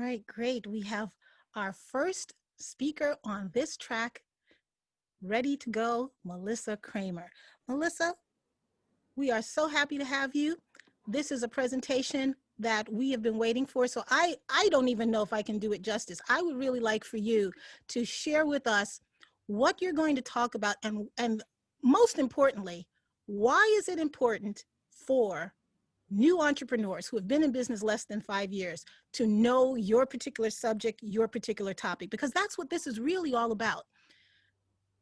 right, great. We have our first speaker on this track ready to go, Melissa Kramer. Melissa, we are so happy to have you. This is a presentation that we have been waiting for, so I don't even know if I can do it justice. I would really like for you to share with us what you're going to talk about and most importantly, why is it important for new entrepreneurs who have been in business less than 5 years to know your particular subject, your particular topic, because that's what this is really all about.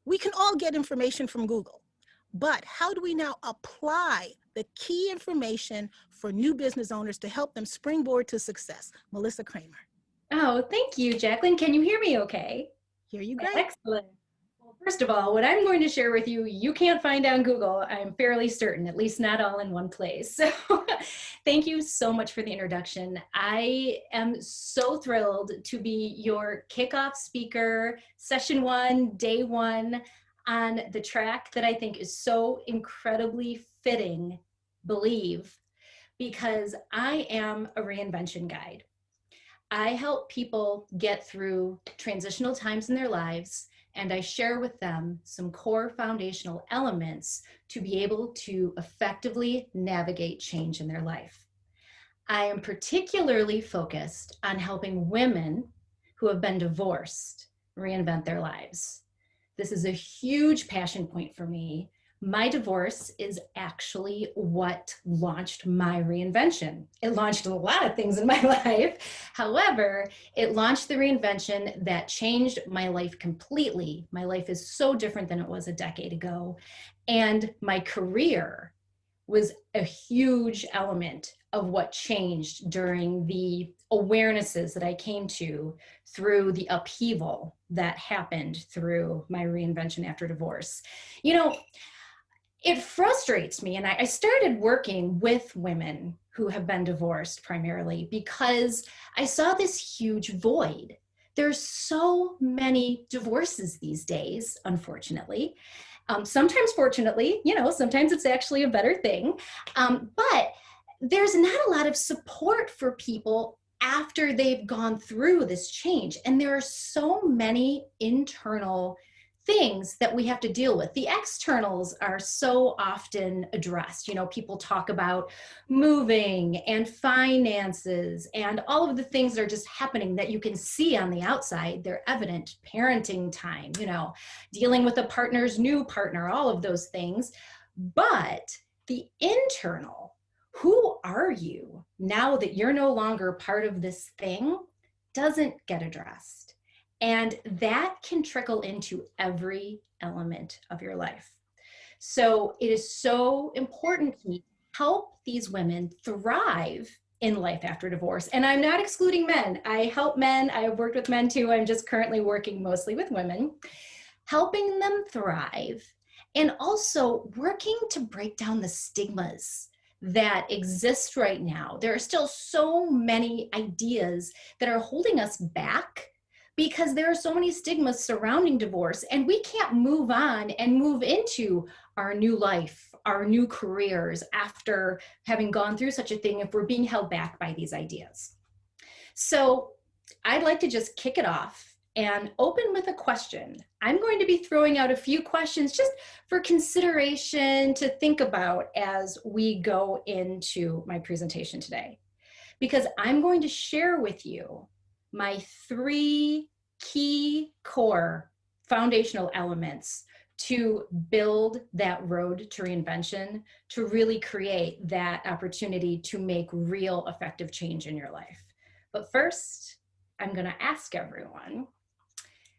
We can all get information from Google, but how do we now apply the key information for new business owners to help them springboard to success? Melissa Kramer. Oh, thank you, Jacqueline. Can you hear me okay? Hear you great. Excellent. Well, first of all, what I'm going to share with you, you can't find on Google, I'm fairly certain, at least not all in one place. So thank you so much for the introduction. I am so thrilled to be your kickoff speaker, session one, day one, on the track that I think is so incredibly fitting, believe, because I am a reinvention guide. I help people get through transitional times in their lives, and I share with them some core foundational elements to be able to effectively navigate change in their life. I am particularly focused on helping women who have been divorced reinvent their lives. This is a huge passion point for me. My divorce is actually what launched my reinvention. It launched a lot of things in my life. However, it launched the reinvention that changed my life completely. My life is so different than it was a decade ago. And my career was a huge element of what changed during the awarenesses that I came to through the upheaval that happened through my reinvention after divorce. You know, it frustrates me, and I started working with women who have been divorced primarily because I saw this huge void. There's so many divorces these days, unfortunately. Sometimes fortunately, sometimes it's actually a better thing. But there's not a lot of support for people after they've gone through this change. And there are so many internal things that we have to deal with. The externals are so often addressed. People talk about moving and finances and all of the things that are just happening that you can see on the outside. They're evident. Parenting time, dealing with a partner's new partner, all of those things. But the internal, who are you now that you're no longer part of this thing, doesn't get addressed. And that can trickle into every element of your life. So it is so important to me to help these women thrive in life after divorce. And I'm not excluding men. I help men. I have worked with men too. I'm just currently working mostly with women, helping them thrive and also working to break down the stigmas that exist right now. There are still so many ideas that are holding us back because there are so many stigmas surrounding divorce, and we can't move on and move into our new life, our new careers after having gone through such a thing if we're being held back by these ideas. So I'd like to just kick it off and open with a question. I'm going to be throwing out a few questions just for consideration to think about as we go into my presentation today, because I'm going to share with you my 3 key core foundational elements to build that road to reinvention, to really create that opportunity to make real effective change in your life. But first, I'm going to ask everyone,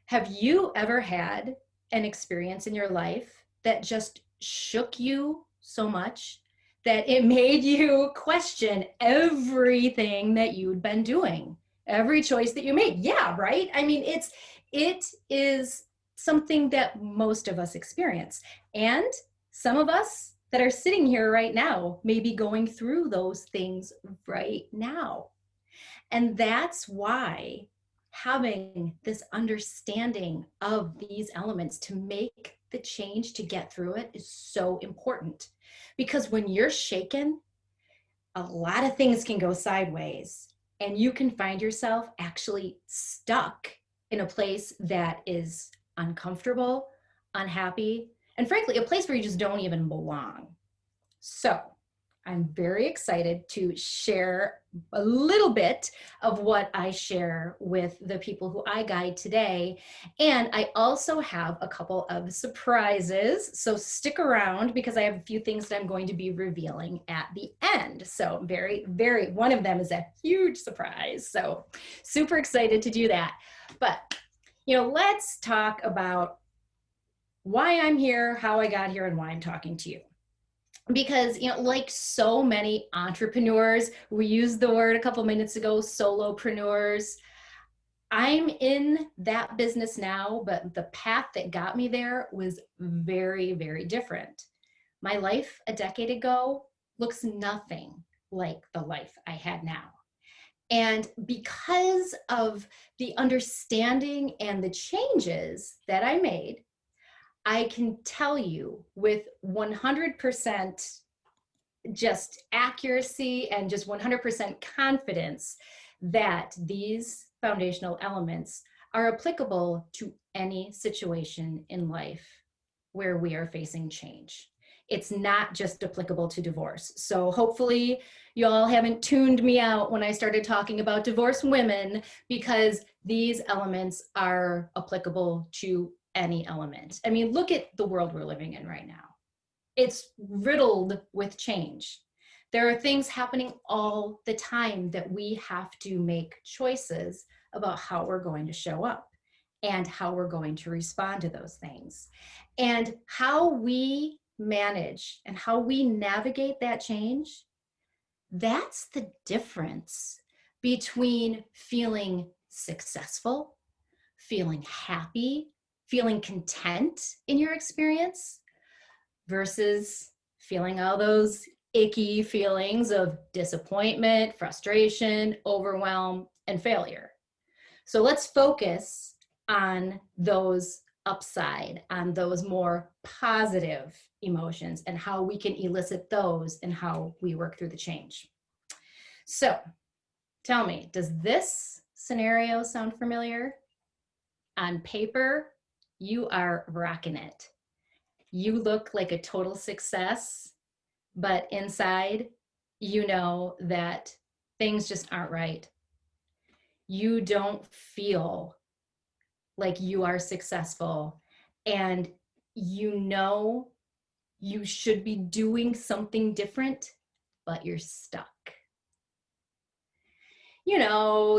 have you ever had an experience in your life that just shook you so much that it made you question everything that you'd been doing? Every choice that you made. Yeah, right? I mean, it is something that most of us experience. And some of us that are sitting here right now may be going through those things right now. And that's why having this understanding of these elements to make the change to get through it is so important. Because when you're shaken, a lot of things can go sideways. And you can find yourself actually stuck in a place that is uncomfortable, unhappy, and frankly, a place where you just don't even belong. So I'm very excited to share a little bit of what I share with the people who I guide today. And I also have a couple of surprises. So stick around because I have a few things that I'm going to be revealing at the end. So one of them is a huge surprise. So super excited to do that. But, let's talk about why I'm here, how I got here, and why I'm talking to you. Because like so many entrepreneurs, we used the word a couple minutes ago, solopreneurs. I'm in that business now, but the path that got me there was very, very different. My life a decade ago looks nothing like the life I had now. And because of the understanding and the changes that I made, I can tell you with 100% just accuracy and just 100% confidence that these foundational elements are applicable to any situation in life where we are facing change. It's not just applicable to divorce. So hopefully y'all haven't tuned me out when I started talking about divorced women, because these elements are applicable to any element. I mean, look at the world we're living in right now. It's riddled with change. There are things happening all the time that we have to make choices about how we're going to show up and how we're going to respond to those things. And how we manage and how we navigate that change, that's the difference between feeling successful, feeling happy, feeling content in your experience, versus feeling all those icky feelings of disappointment, frustration, overwhelm, and failure. So let's focus on those upside, on those more positive emotions and how we can elicit those and how we work through the change. So tell me, does this scenario sound familiar? On paper, you are rocking it. You look like a total success, but inside, you know that things just aren't right. You don't feel like you are successful, and you know you should be doing something different, but you're stuck.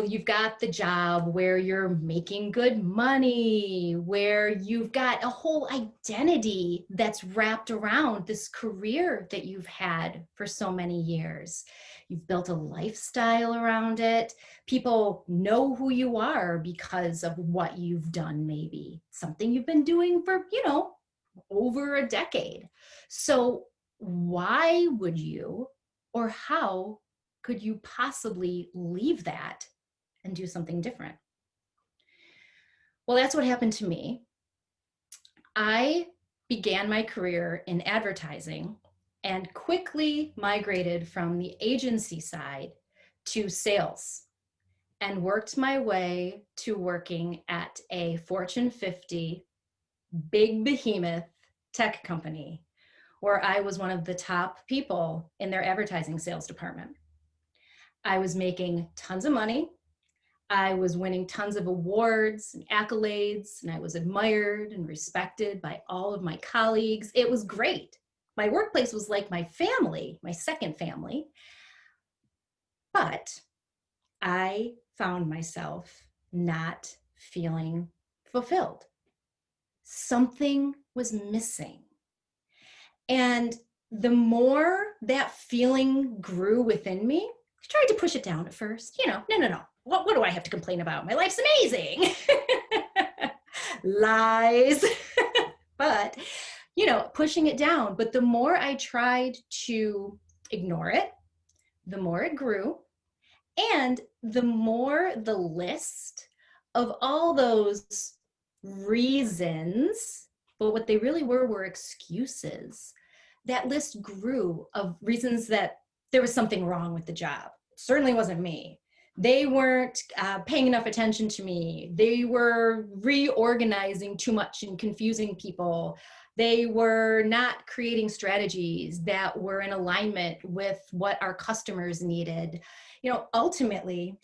You've got the job where you're making good money, where you've got a whole identity that's wrapped around this career that you've had for so many years. You've built a lifestyle around it. People know who you are because of what you've done, maybe something you've been doing for, over a decade. So why would you, or how could you possibly leave that and do something different? Well, that's what happened to me. I began my career in advertising and quickly migrated from the agency side to sales and worked my way to working at a Fortune 50 big behemoth tech company, where I was one of the top people in their advertising sales department. I was making tons of money. I was winning tons of awards and accolades, and I was admired and respected by all of my colleagues. It was great. My workplace was like my family, my second family. But I found myself not feeling fulfilled. Something was missing. And the more that feeling grew within me, I tried to push it down at first. No. What do I have to complain about? My life's amazing. Lies. But, pushing it down. But the more I tried to ignore it, the more it grew. And the more the list of all those reasons, but what they really were excuses. That list grew of reasons that there was something wrong with the job. It certainly wasn't me. They weren't paying enough attention to me. They were reorganizing too much and confusing people. They were not creating strategies that were in alignment with what our customers needed. You know, ultimately,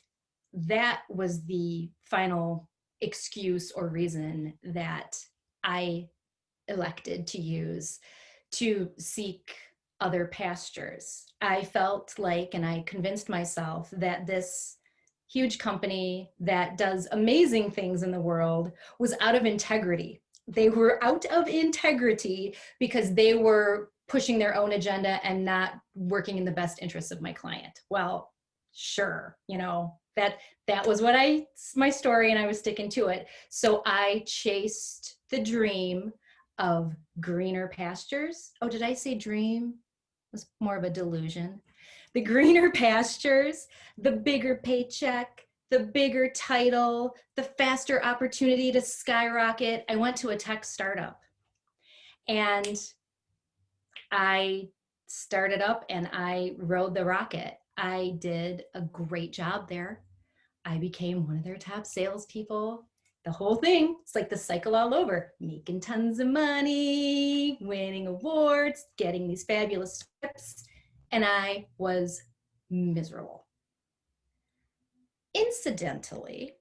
that was the final excuse or reason that I elected to use to seek other pastures. I felt like, and I convinced myself that this huge company that does amazing things in the world was out of integrity. They were out of integrity because they were pushing their own agenda and not working in the best interests of my client. Well, sure, you know, that was what my story, and I was sticking to it. So I chased the dream of greener pastures. Oh, did I say dream? It was more of a delusion. The greener pastures, the bigger paycheck, the bigger title, the faster opportunity to skyrocket. I went to a tech startup and I started up and I rode the rocket. I did a great job there. I became one of their top salespeople. The whole thing, it's like the cycle all over, making tons of money, winning awards, getting these fabulous scripts, and I was miserable. Incidentally,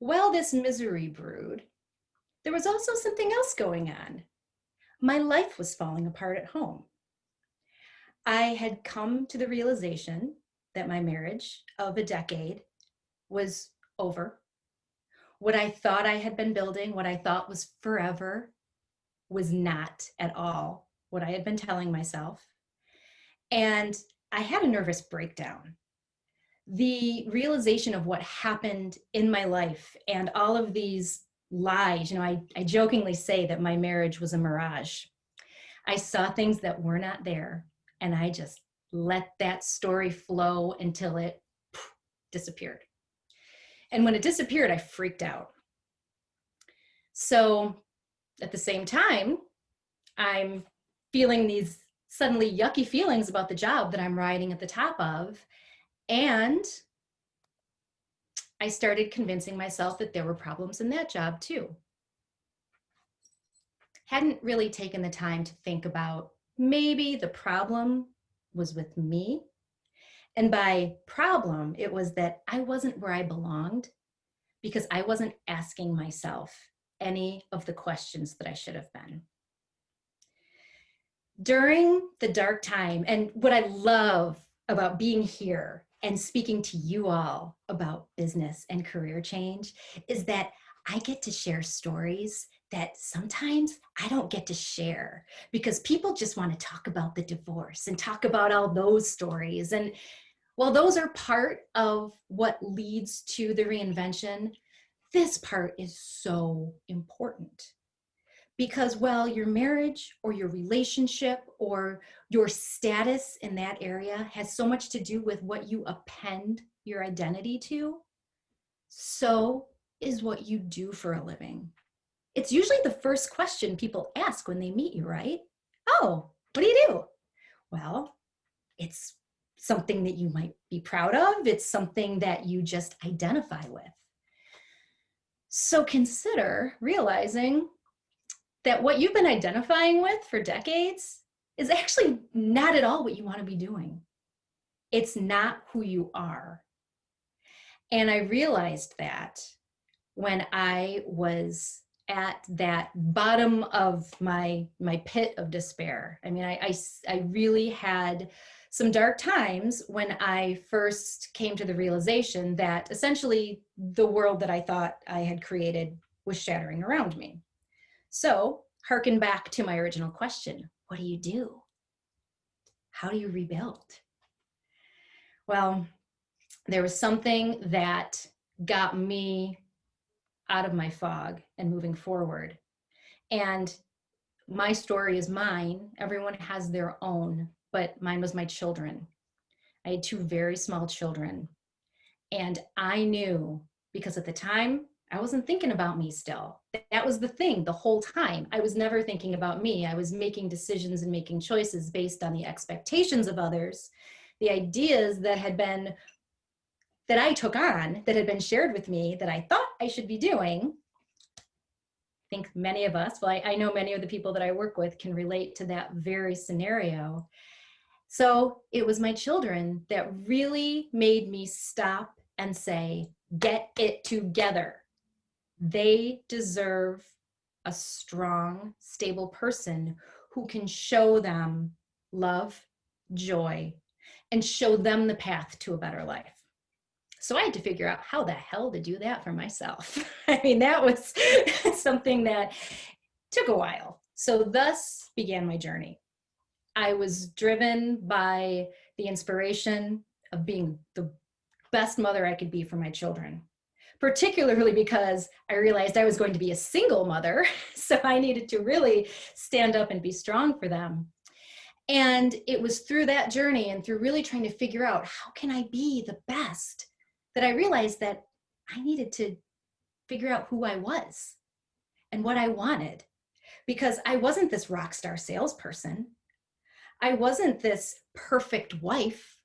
while this misery brewed, there was also something else going on. My life was falling apart at home. I had come to the realization that my marriage of a decade was over. What I thought I had been building, what I thought was forever, was not at all what I had been telling myself. And I had a nervous breakdown. The realization of what happened in my life and all of these lies, you know, I jokingly say that my marriage was a mirage. I saw things that were not there, and I just let that story flow until it disappeared. And when it disappeared, I freaked out. So at the same time, I'm feeling these suddenly yucky feelings about the job that I'm riding at the top of. And I started convincing myself that there were problems in that job too. Hadn't really taken the time to think about maybe the problem was with me. And by problem, it was that I wasn't where I belonged because I wasn't asking myself any of the questions that I should have been. During the dark time, and what I love about being here and speaking to you all about business and career change is that I get to share stories that sometimes I don't get to share because people just want to talk about the divorce and talk about all those stories. And while those are part of what leads to the reinvention, this part is so important. Because while your marriage or your relationship or your status in that area has so much to do with what you append your identity to, so is what you do for a living. It's usually the first question people ask when they meet you, right? Oh, what do you do? Well, it's something that you might be proud of. It's something that you just identify with. So consider realizing that what you've been identifying with for decades is actually not at all what you want to be doing. It's not who you are. And I realized that when I was at that bottom of my pit of despair. I mean, I really had some dark times when I first came to the realization that essentially the world that I thought I had created was shattering around me. So, harken back to my original question. What do you do? How do you rebuild? Well, there was something that got me out of my fog and moving forward. And my story is mine. Everyone has their own, but mine was my children. I had two very small children. And I knew, because at the time, I wasn't thinking about me still. That was the thing the whole time. I was never thinking about me. I was making decisions and making choices based on the expectations of others, the ideas that had been that I took on that had been shared with me that I thought I should be doing. I think many of us, well, I know many of the people that I work with can relate to that very scenario. So it was my children that really made me stop and say, get it together. They deserve a strong, stable person who can show them love, joy, and show them the path to a better life. So I had to figure out how the hell to do that for myself. I mean, that was something that took a while. So thus began my journey. I was driven by the inspiration of being the best mother I could be for my children, particularly because I realized I was going to be a single mother. So I needed to really stand up and be strong for them. And it was through that journey and through really trying to figure out how can I be the best that I realized that I needed to figure out who I was and what I wanted, because I wasn't this rock star salesperson. I wasn't this perfect wife,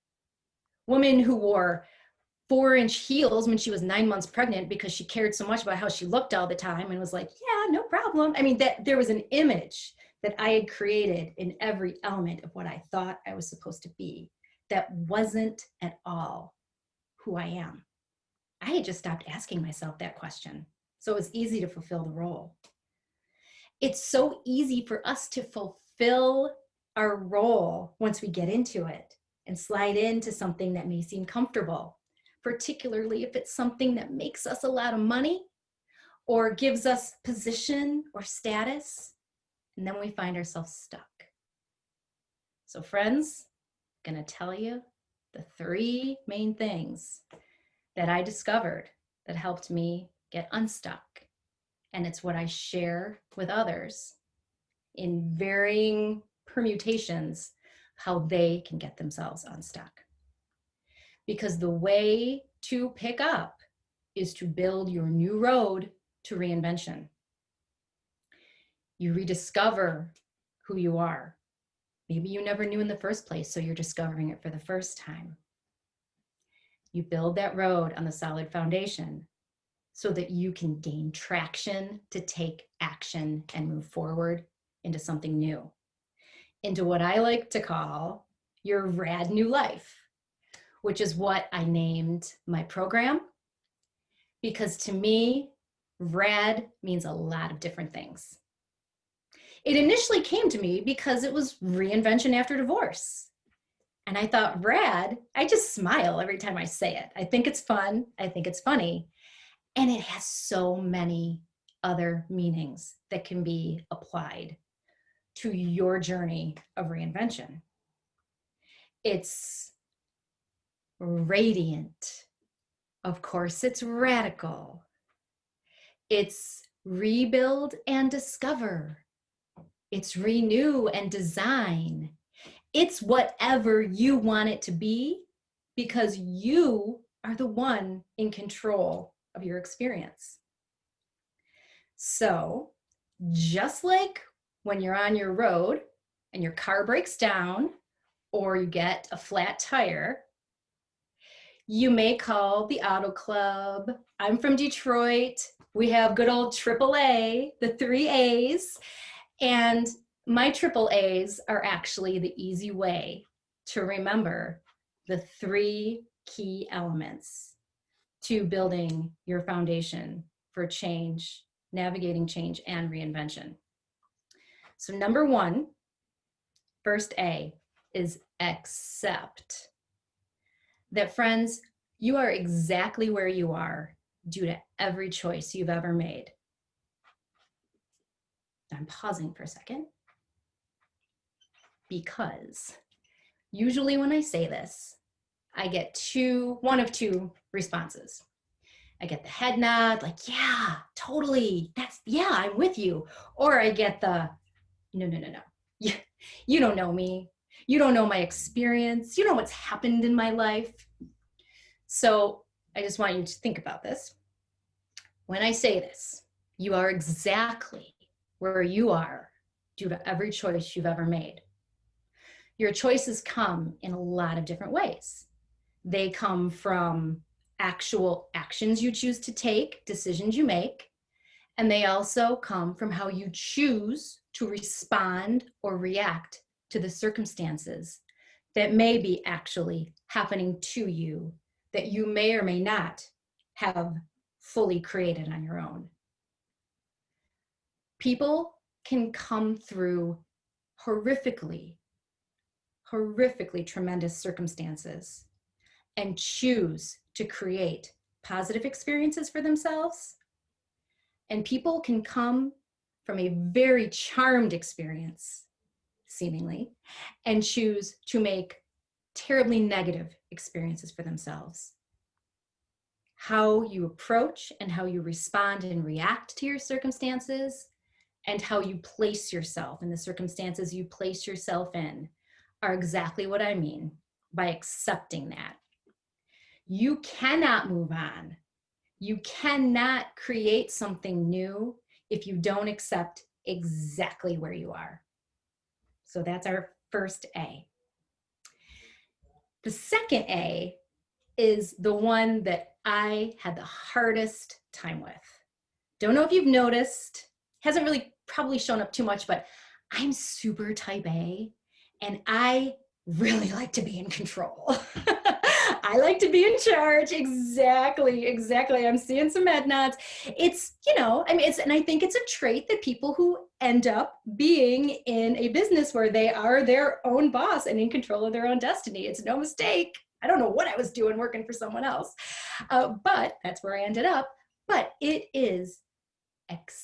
woman who wore 4-inch heels when she was 9 months pregnant because she cared so much about how she looked all the time and was like, yeah, no problem. I mean, that there was an image that I had created in every element of what I thought I was supposed to be that wasn't at all who I am. I had just stopped asking myself that question. So it was easy to fulfill the role. It's so easy for us to fulfill our role once we get into it and slide into something that may seem comfortable, particularly if it's something that makes us a lot of money or gives us position or status, and then we find ourselves stuck. So friends, I'm going to tell you the 3 main things that I discovered that helped me get unstuck. And it's what I share with others in varying permutations, how they can get themselves unstuck. Because the way to pick up is to build your new road to reinvention. You rediscover who you are. Maybe you never knew in the first place, so you're discovering it for the first time. You build that road on the solid foundation so that you can gain traction to take action and move forward into something new, into what I like to call your rad new life, which is what I named my program. Because to me, rad means a lot of different things. It initially came to me because it was reinvention after divorce. And I thought, rad, I just smile every time I say it. I think it's fun. I think it's funny. And it has so many other meanings that can be applied to your journey of reinvention. It's radiant. Of course, it's radical. It's rebuild and discover. It's renew and design. It's whatever you want it to be because you are the one in control of your experience. So, just like when you're on your road and your car breaks down or you get a flat tire, you may call the auto club. I'm from Detroit. We have good old AAA, the 3 A's. And my triple A's are actually the easy way to remember the 3 key elements to building your foundation for change, navigating change, and reinvention. So number 1, first A, is accept. That friends, you are exactly where you are due to every choice you've ever made. I'm pausing for a second because usually when I say this, I get one of two responses. I get the head nod, like, yeah, totally. Yeah, I'm with you. Or I get the, no. You don't know me. You don't know my experience. You know what's happened in my life. So I just want you to think about this. When I say this, you are exactly where you are due to every choice you've ever made. Your choices come in a lot of different ways. They come from actual actions you choose to take, decisions you make, and they also come from how you choose to respond or react to the circumstances that may be actually happening to you that you may or may not have fully created on your own. People can come through horrifically tremendous circumstances and choose to create positive experiences for themselves. And people can come from a very charmed experience, seemingly, and choose to make terribly negative experiences for themselves. How you approach and how you respond and react to your circumstances, and how you place yourself in the circumstances you place yourself in, are exactly what I mean by accepting that. You cannot move on. You cannot create something new if you don't accept exactly where you are. So that's our first A. The second A is the one that I had the hardest time with. Don't know if you've noticed, hasn't really probably shown up too much, but I'm super type A and I really like to be in control. I like to be in charge. Exactly. I'm seeing some head nods. It's, and I think it's a trait that people who end up being in a business where they are their own boss and in control of their own destiny. It's no mistake. I don't know what I was doing working for someone else, but that's where I ended up. But it is accepting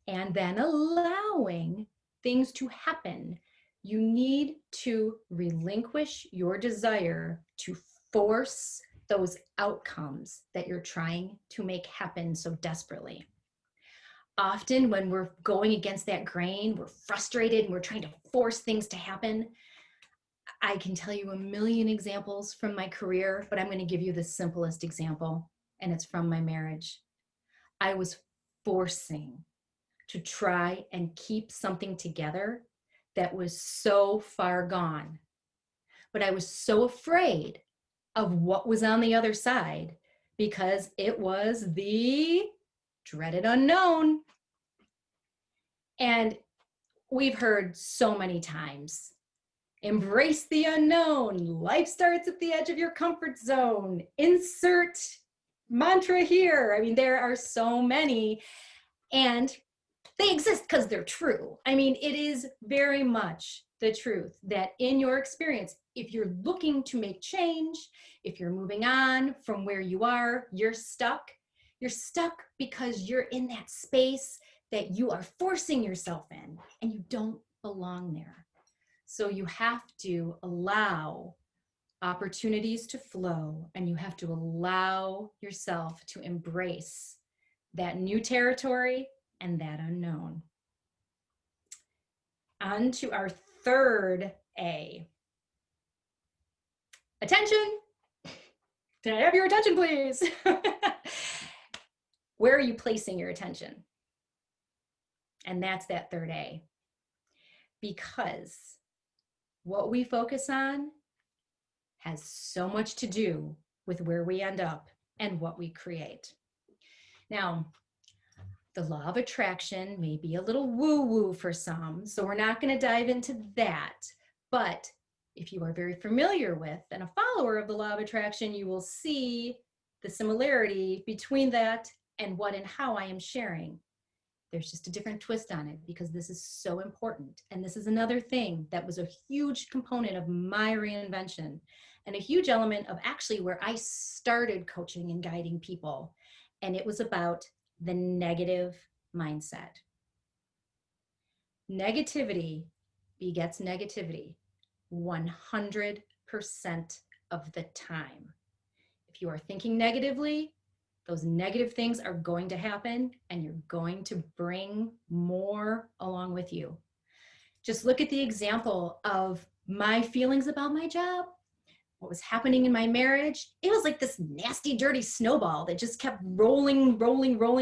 and then allowing things to happen. You need to relinquish your desire to force those outcomes that you're trying to make happen so desperately. Often when we're going against that grain, we're frustrated and we're trying to force things to happen. I can tell you a million examples from my career, but I'm going to give you the simplest example, and it's from my marriage. I was forcing to try and keep something together that was so far gone. But I was so afraid of what was on the other side because it was the dreaded unknown. And we've heard so many times, embrace the unknown. Life starts at the edge of your comfort zone. Insert mantra here. I mean, there are so many. And they exist because they're true. I mean, it is very much the truth that in your experience, if you're looking to make change, if you're moving on from where you are, you're stuck. You're stuck because you're in that space that you are forcing yourself in and you don't belong there. So you have to allow opportunities to flow and you have to allow yourself to embrace that new territory and that unknown. On to our third A. Attention. Can I have your attention, please? Where are you placing your attention? And that's that third A. Because what we focus on has so much to do with where we end up and what we create. Now, the law of attraction may be a little woo-woo for some, so we're not going to dive into that. But if you are very familiar with and a follower of the law of attraction, you will see the similarity between that and what and how I am sharing. There's just a different twist on it because this is so important. And this is another thing that was a huge component of my reinvention and a huge element of actually where I started coaching and guiding people. And it was about the negative mindset. Negativity begets negativity 100% of the time. If you are thinking negatively, those negative things are going to happen and you're going to bring more along with you. Just look at the example of my feelings about my job, what was happening in my marriage. It was like this nasty, dirty snowball that just kept rolling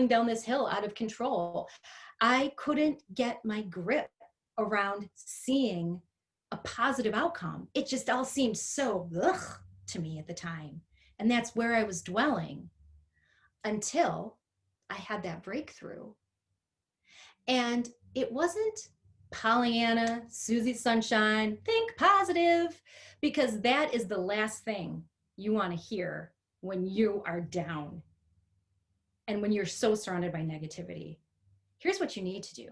down this hill out of control. I couldn't get my grip around seeing a positive outcome. It just all seemed so ugh. to me at the time. And that's where I was dwelling until I had that breakthrough. And it wasn't Pollyanna, Susie Sunshine, think positive, because that is the last thing you want to hear when you are down and when you're so surrounded by negativity. Here's what you need to do.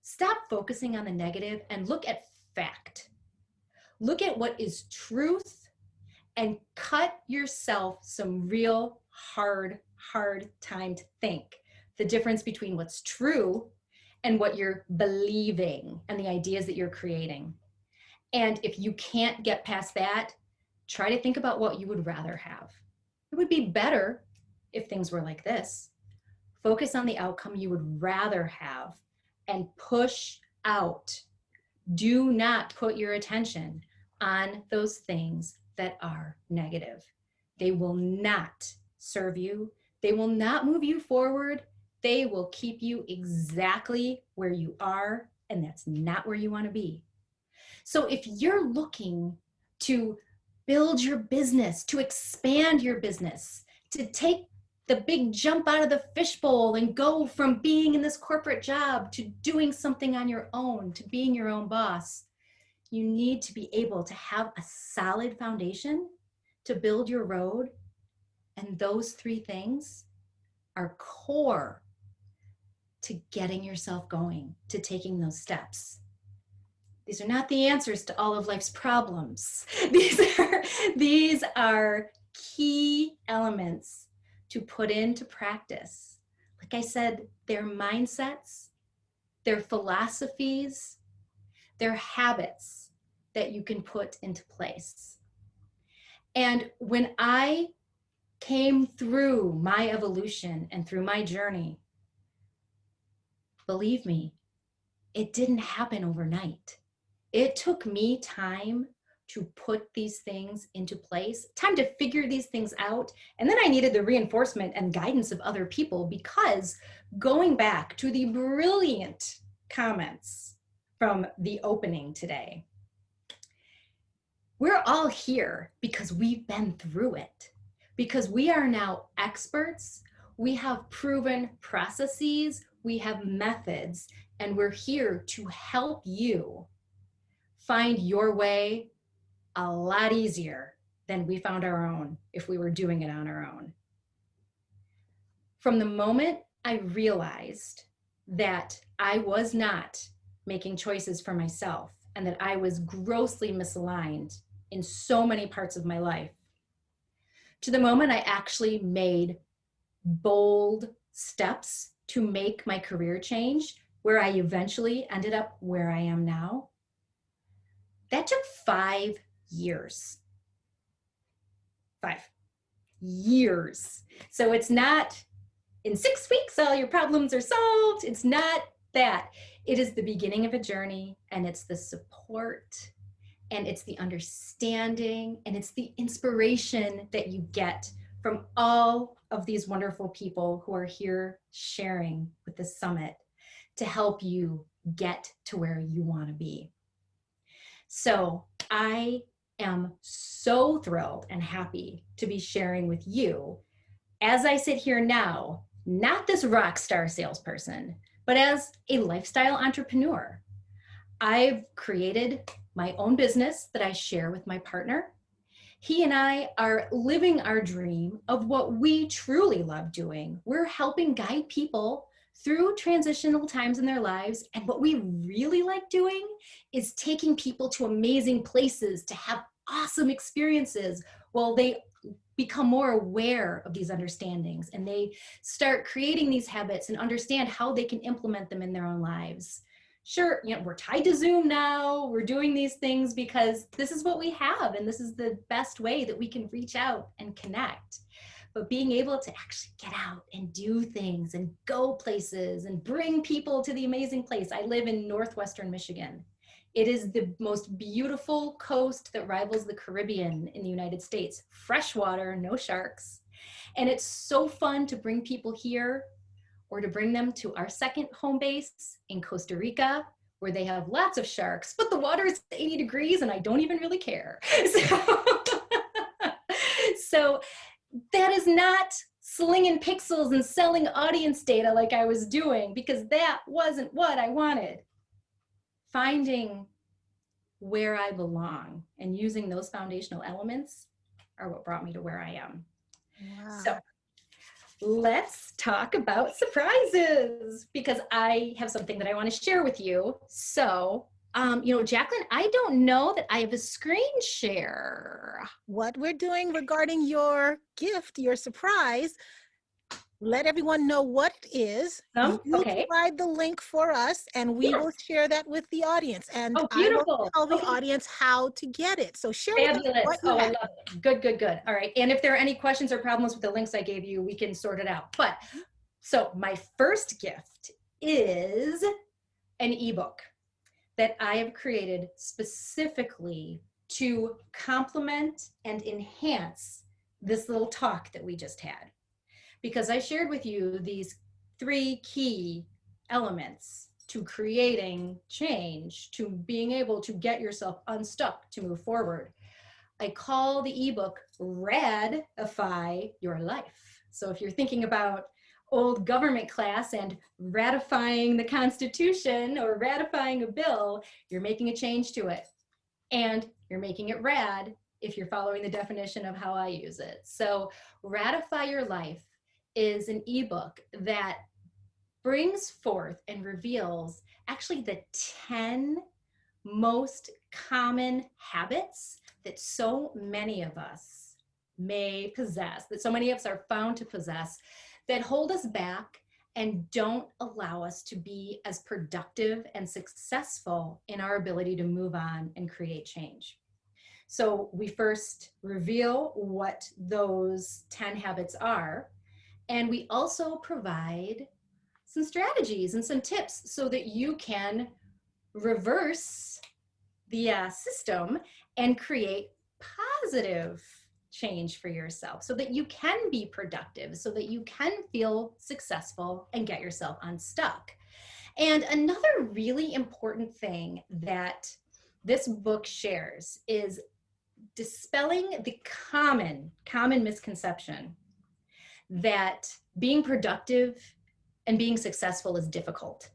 Stop focusing on the negative and look at fact. Look at what is truth and cut yourself some real hard time to think the difference between what's true and what you're believing and the ideas that you're creating. And if you can't get past that, try to think about what you would rather have. It would be better if things were like this. Focus on the outcome you would rather have and push out. Do not put your attention on those things that are negative. They will not serve you. They will not move you forward. They will keep you exactly where you are, and that's not where you want to be. So if you're looking to build your business, to expand your business, to take the big jump out of the fishbowl and go from being in this corporate job to doing something on your own, to being your own boss, you need to be able to have a solid foundation to build your road. And those three things are core to getting yourself going, to taking those steps. These are not the answers to all of life's problems. These are key elements to put into practice. Like I said, they're mindsets, they're philosophies, they're habits that you can put into place. And when I came through my evolution and through my journey, believe me, it didn't happen overnight. It took me time to put these things into place, time to figure these things out. And then I needed the reinforcement and guidance of other people, because going back to the brilliant comments from the opening today, we're all here because we've been through it, because we are now experts. We have proven processes, we have methods, and we're here to help you find your way a lot easier than we found our own if we were doing it on our own. From the moment I realized that I was not making choices for myself and that I was grossly misaligned in so many parts of my life, to the moment I actually made bold steps to make my career change, where I eventually ended up where I am now, that took 5 years. 5 years. So it's not in 6 weeks all your problems are solved. It's not that. It is the beginning of a journey, and it's the support, and it's the understanding, and it's the inspiration that you get from all of these wonderful people who are here sharing with the summit to help you get to where you want to be. So I am so thrilled and happy to be sharing with you, as I sit here now, not this rock star salesperson, but as a lifestyle entrepreneur. I've created my own business that I share with my partner. He and I are living our dream of what we truly love doing. We're helping guide people through transitional times in their lives. And what we really like doing is taking people to amazing places to have awesome experiences while they become more aware of these understandings and they start creating these habits and understand how they can implement them in their own lives. Sure, we're tied to Zoom now. We're doing these things because this is what we have, and this is the best way that we can reach out and connect. But being able to actually get out and do things and go places and bring people to the amazing place. I live in northwestern Michigan. It is the most beautiful coast that rivals the Caribbean in the United States. Freshwater, no sharks. And it's so fun to bring people here, or to bring them to our second home base in Costa Rica, where they have lots of sharks, but the water is 80 degrees and I don't even really care. So So that is not slinging pixels and selling audience data like I was doing, because that wasn't what I wanted. Finding where I belong and using those foundational elements are what brought me to where I am. Wow. So let's talk about surprises, because I have something that I want to share with you. So, Jacqueline, I don't know that I have a screen share. What we're doing regarding your gift, your surprise, let everyone know what it is. You Okay. provide the link for us, and we will share that with the audience. And Oh, I will beautiful. tell the Okay. audience how to get it. So share with us Fabulous. what you Oh, I have. love it. Good, good, good. All right. And if there are any questions or problems with the links I gave you, we can sort it out. But so my first gift is an ebook that I have created specifically to complement and enhance this little talk that we just had. Because I shared with you these 3 key elements to creating change, to being able to get yourself unstuck to move forward. I call the ebook Radify Your Life. So if you're thinking about old government class and ratifying the Constitution or ratifying a bill, you're making a change to it. And you're making it rad if you're following the definition of how I use it. So Ratify Your Life is an ebook that brings forth and reveals actually the 10 most common habits that so many of us may possess, that so many of us are found to possess, that hold us back and don't allow us to be as productive and successful in our ability to move on and create change. So we first reveal what those 10 habits are, and we also provide some strategies and some tips so that you can reverse the system and create positive change for yourself so that you can be productive, so that you can feel successful and get yourself unstuck. And another really important thing that this book shares is dispelling the common misconception that being productive and being successful is difficult.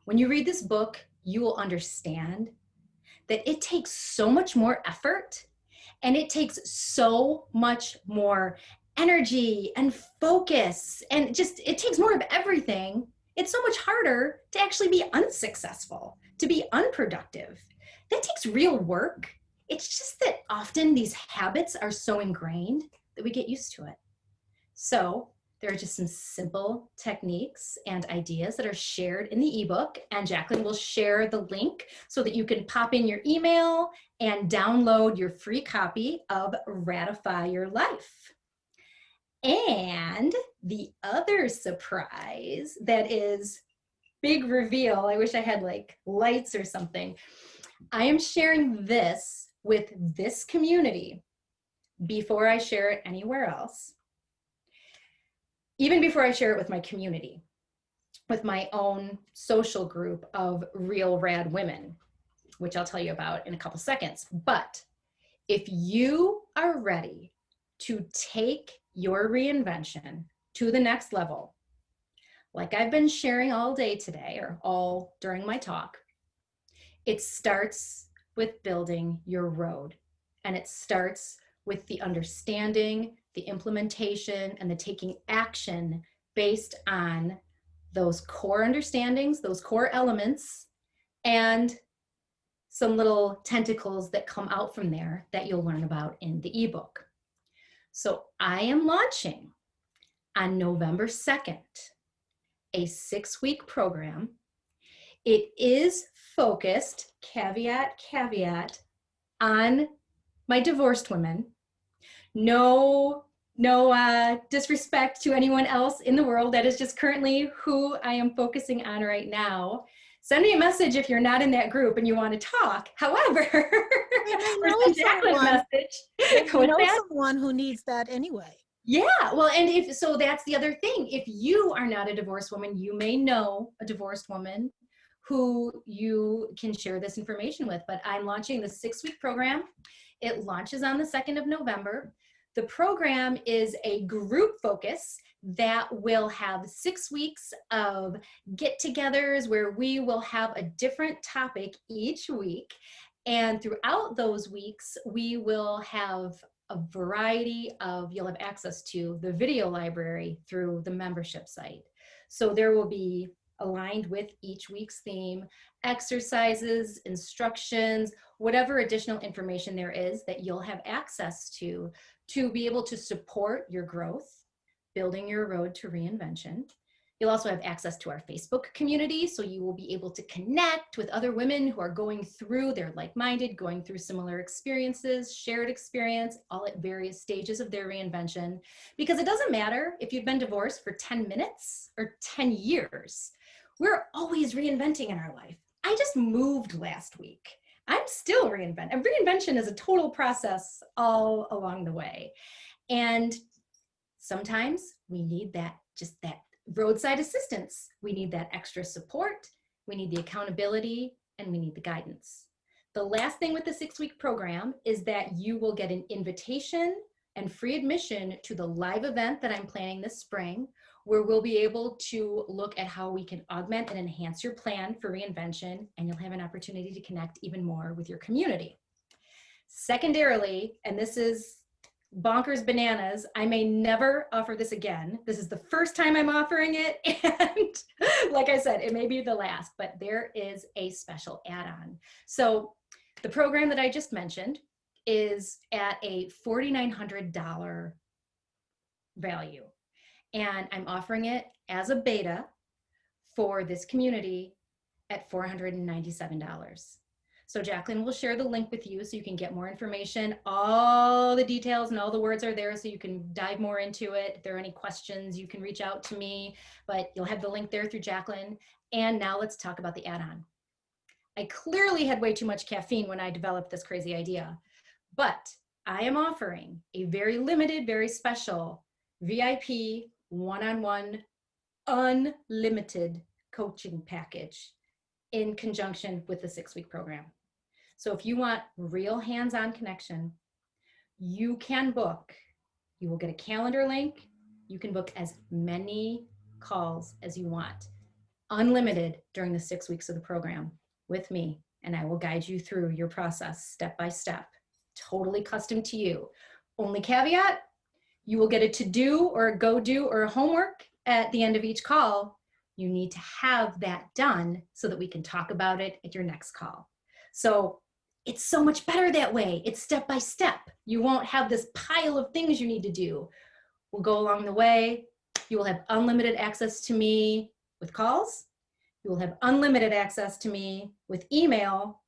When you read this book, you will understand that it takes so much more effort and it takes so much more energy and focus, and just it takes more of everything. It's so much harder to actually be unsuccessful, to be unproductive. That takes real work. It's just that often these habits are so ingrained that we get used to it. So there are just some simple techniques and ideas that are shared in the ebook, and Jacqueline will share the link so that you can pop in your email and download your free copy of Ratify Your Life. And the other surprise that is big reveal, I wish I had like lights or something. I am sharing this with this community before I share it anywhere else. Even before I share it with my community, with my own social group of real rad women, which I'll tell you about in a couple seconds. But if you are ready to take your reinvention to the next level, like I've been sharing all day today or all during my talk, it starts with building your road. And it starts with the understanding, the implementation, and the taking action based on those core understandings, those core elements, and some little tentacles that come out from there that you'll learn about in the ebook. So I am launching on November 2nd, a 6-week program. It is focused, caveat, on my divorced women. No disrespect to anyone else in the world. That is just currently who I am focusing on right now. Send me a message if you're not in that group and you want to talk. However, or send Jacqueline a message. You know someone who needs that anyway. Yeah, well, and if so, that's the other thing. If you are not a divorced woman, you may know a divorced woman who you can share this information with. But I'm launching the 6-week program. It launches on the 2nd of November. The program is a group focus that will have 6 weeks of get-togethers where we will have a different topic each week. And throughout those weeks, we will have a variety of, you'll have access to the video library through the membership site. So there will be, aligned with each week's theme, exercises, instructions, whatever additional information there is that you'll have access to be able to support your growth, building your road to reinvention. You'll also have access to our Facebook community, so you will be able to connect with other women who are going through, they're like-minded, going through similar experiences, shared experience, all at various stages of their reinvention. Because it doesn't matter if you've been divorced for 10 minutes or 10 years, we're always reinventing in our life. I just moved last week. I'm still reinventing. And reinvention is a total process all along the way. And sometimes we need that, just that roadside assistance. We need that extra support. We need the accountability, and we need the guidance. The last thing with the 6-week program is that you will get an invitation and free admission to the live event that I'm planning this spring, where we'll be able to look at how we can augment and enhance your plan for reinvention, and you'll have an opportunity to connect even more with your community. Secondarily, and this is bonkers bananas, I may never offer this again. This is the first time I'm offering it, and like I said, it may be the last, but there is a special add-on. So the program that I just mentioned is at a $4,900 value. And I'm offering it as a beta for this community at $497. So Jacqueline will share the link with you so you can get more information. All the details and all the words are there so you can dive more into it. If there are any questions, you can reach out to me, but you'll have the link there through Jacqueline. And now let's talk about the add-on. I clearly had way too much caffeine when I developed this crazy idea, but I am offering a very limited, very special VIP one-on-one unlimited coaching package in conjunction with the 6-week program. So if you want real hands-on connection, you can book. You will get a calendar link. You can book as many calls as you want, unlimited during the 6 weeks of the program with me, and I will guide you through your process step by step, totally custom to you. Only caveat, you will get a to-do or a go-do or a homework at the end of each call. You need to have that done so that we can talk about it at your next call. So it's so much better that way. It's step by step. You won't have this pile of things you need to do. We'll go along the way. You will have unlimited access to me with calls. You will have unlimited access to me with email.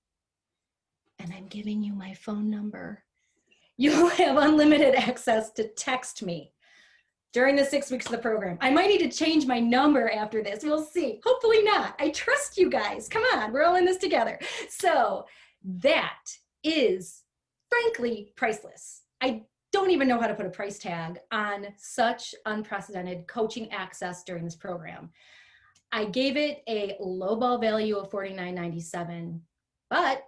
And I'm giving you my phone number. You'll have unlimited access to text me during the 6 weeks of the program. I might need to change my number after this. We'll see. Hopefully not. I trust you guys. Come on, we're all in this together. So that is, frankly, priceless. I don't even know how to put a price tag on such unprecedented coaching access during this program. I gave it a lowball value of $49.97, but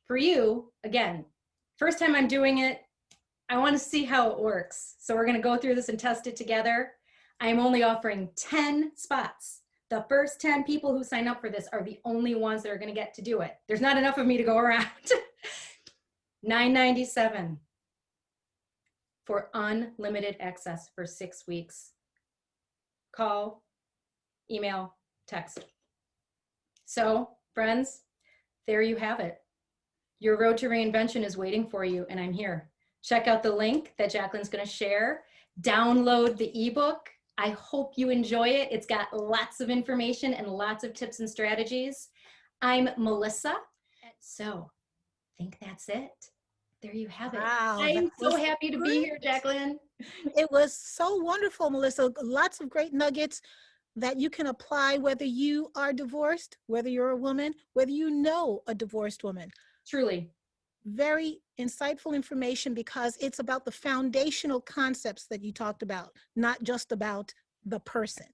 for you, again, first time I'm doing it, I want to see how it works. So we're going to go through this and test it together. I'm only offering 10 spots. The first 10 people who sign up for this are the only ones that are going to get to do it. There's not enough of me to go around. $9.97 for unlimited access for 6 weeks. Call, email, text. So, friends, there you have it. Your road to reinvention is waiting for you, and I'm here. Check out the link that Jacqueline's going to share. Download the ebook. I hope you enjoy it. It's got lots of information and lots of tips and strategies. I'm Melissa. So I think that's it. There you have it. Wow, I'm so happy to be here, Jacqueline. It was so wonderful, Melissa. Lots of great nuggets that you can apply whether you are divorced, whether you're a woman, whether you know a divorced woman. Truly. Very insightful information because it's about the foundational concepts that you talked about, not just about the person.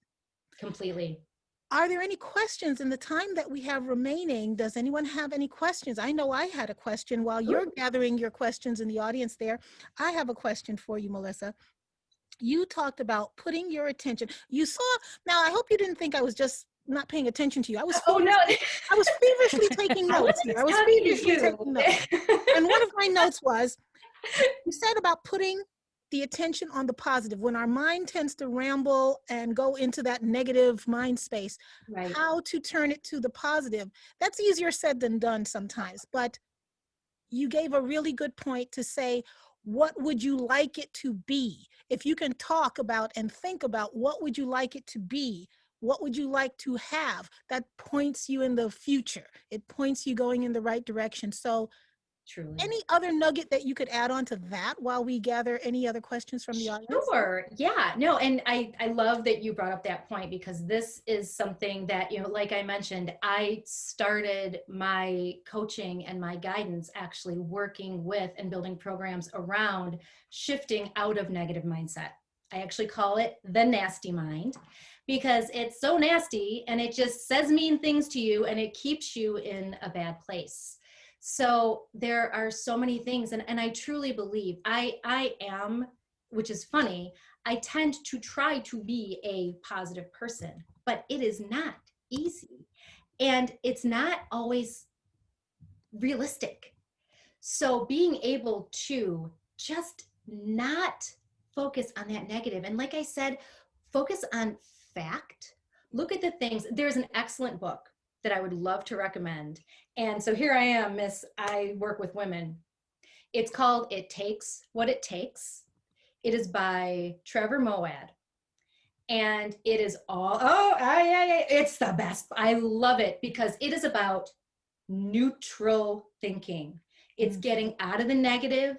Completely. Are there any questions in the time that we have remaining? Does anyone have any questions? I know I had a question. While you're gathering your questions in the audience there, I have a question for you, Melissa. You talked about putting your attention. You saw, now I hope you didn't think I was just not paying attention to you. Oh no, I was feverishly taking I notes wasn't here. I was talking to feverishly taking notes. you. And one of my notes was, you said about putting the attention on the positive. When our mind tends to ramble and go into that negative mind space, Right. how to turn it to the positive. That's easier said than done sometimes, but you gave a really good point to say, what would you like it to be? If you can talk about and think about what would you like it to be, what would you like to have, that points you in the future. It points you going in the right direction. So Truly. any other nugget that you could add on to that while we gather any other questions from the audience? Sure. Yeah. No, and I love that you brought up that point, because this is something that, like I mentioned, I started my coaching and my guidance actually working with and building programs around shifting out of negative mindset. I actually call it the nasty mind, because it's so nasty and it just says mean things to you and it keeps you in a bad place. So there are so many things, and I truly believe I am, which is funny, I tend to try to be a positive person, but it is not easy. And it's not always realistic. So being able to just not focus on that negative, and like I said, focus on fact. Look at the things. There's an excellent book that I would love to recommend. And so here I am, Miss, I work with women. It's called It Takes What It Takes. It is by Trevor Moawad. And it is it's the best. I love it because it is about neutral thinking. It's getting out of the negative.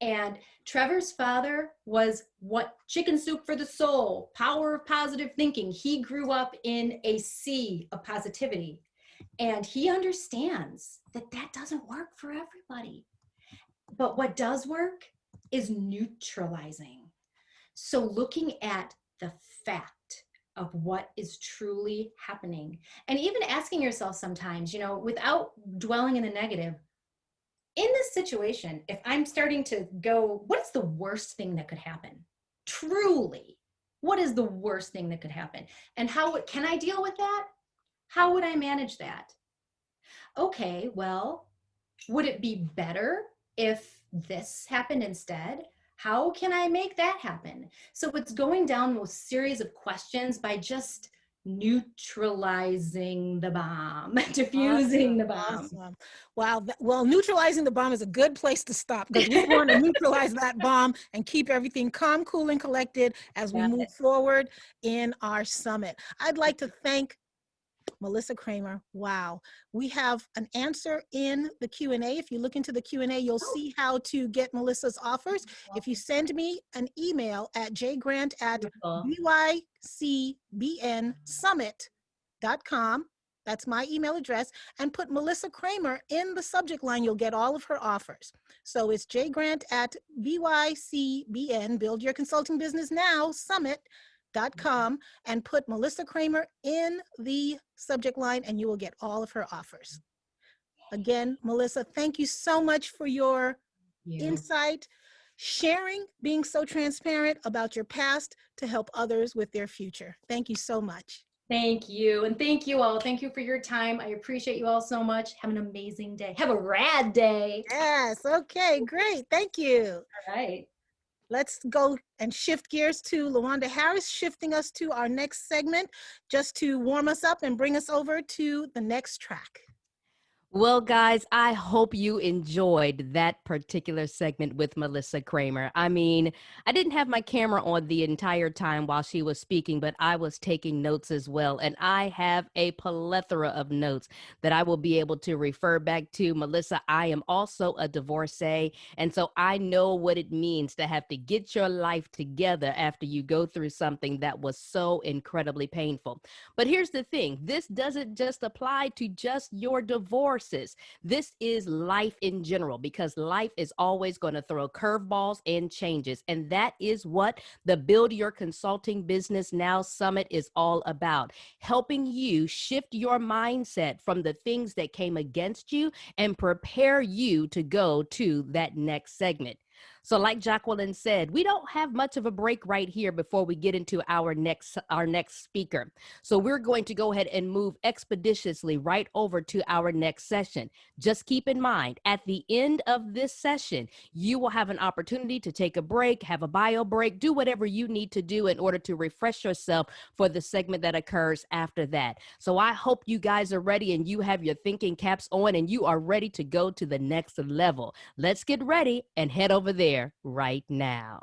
And Trevor's father was what chicken soup for the soul, power of positive thinking. He grew up in a sea of positivity, and he understands that that doesn't work for everybody. But what does work is neutralizing. So looking at the fact of what is truly happening, and even asking yourself sometimes, without dwelling in the negative, in this situation, if I'm starting to go, what's the worst thing that could happen? Truly, what is the worst thing that could happen? And how can I deal with that? How would I manage that? Okay, well, would it be better if this happened instead? How can I make that happen? So it's going down those series of questions by just neutralizing the bomb, diffusing the bomb. Awesome. Wow. Well, neutralizing the bomb is a good place to stop, because we want to neutralize that bomb and keep everything calm, cool, and collected as we move forward in our summit. I'd like to thank Melissa Kramer. Wow. We have an answer in the Q&A. If you look into the Q&A, you'll see how to get Melissa's offers. If you send me an email at jgrant@bycbnsummit.com, that's my email address, and put Melissa Kramer in the subject line, you'll get all of her offers. So it's jgrant@bycbn, Build Your Consulting Business Now, Summit.com, and put Melissa Kramer in the subject line and you will get all of her offers. Again, Melissa, thank you so much for your insight, sharing, being so transparent about your past to help others with their future. Thank you so much. Thank you. And thank you all. Thank you for your time. I appreciate you all so much. Have an amazing day. Have a rad day. Yes. Okay, great. Thank you. All right. Let's go and shift gears to LaWanda Harris, shifting us to our next segment, just to warm us up and bring us over to the next track. Well, guys, I hope you enjoyed that particular segment with Melissa Kramer. I mean, I didn't have my camera on the entire time while she was speaking, but I was taking notes as well. And I have a plethora of notes that I will be able to refer back to. Melissa, I am also a divorcee. And so I know what it means to have to get your life together after you go through something that was so incredibly painful. But here's the thing. This doesn't just apply to just your divorce courses. This is life in general, because life is always going to throw curveballs and changes. And that is what the Build Your Consulting Business Now Summit is all about, helping you shift your mindset from the things that came against you and prepare you to go to that next segment. So like Jacqueline said, we don't have much of a break right here before we get into our next speaker. So we're going to go ahead and move expeditiously right over to our next session. Just keep in mind, at the end of this session, you will have an opportunity to take a break, have a bio break, do whatever you need to do in order to refresh yourself for the segment that occurs after that. So I hope you guys are ready and you have your thinking caps on and you are ready to go to the next level. Let's get ready and head over there right now.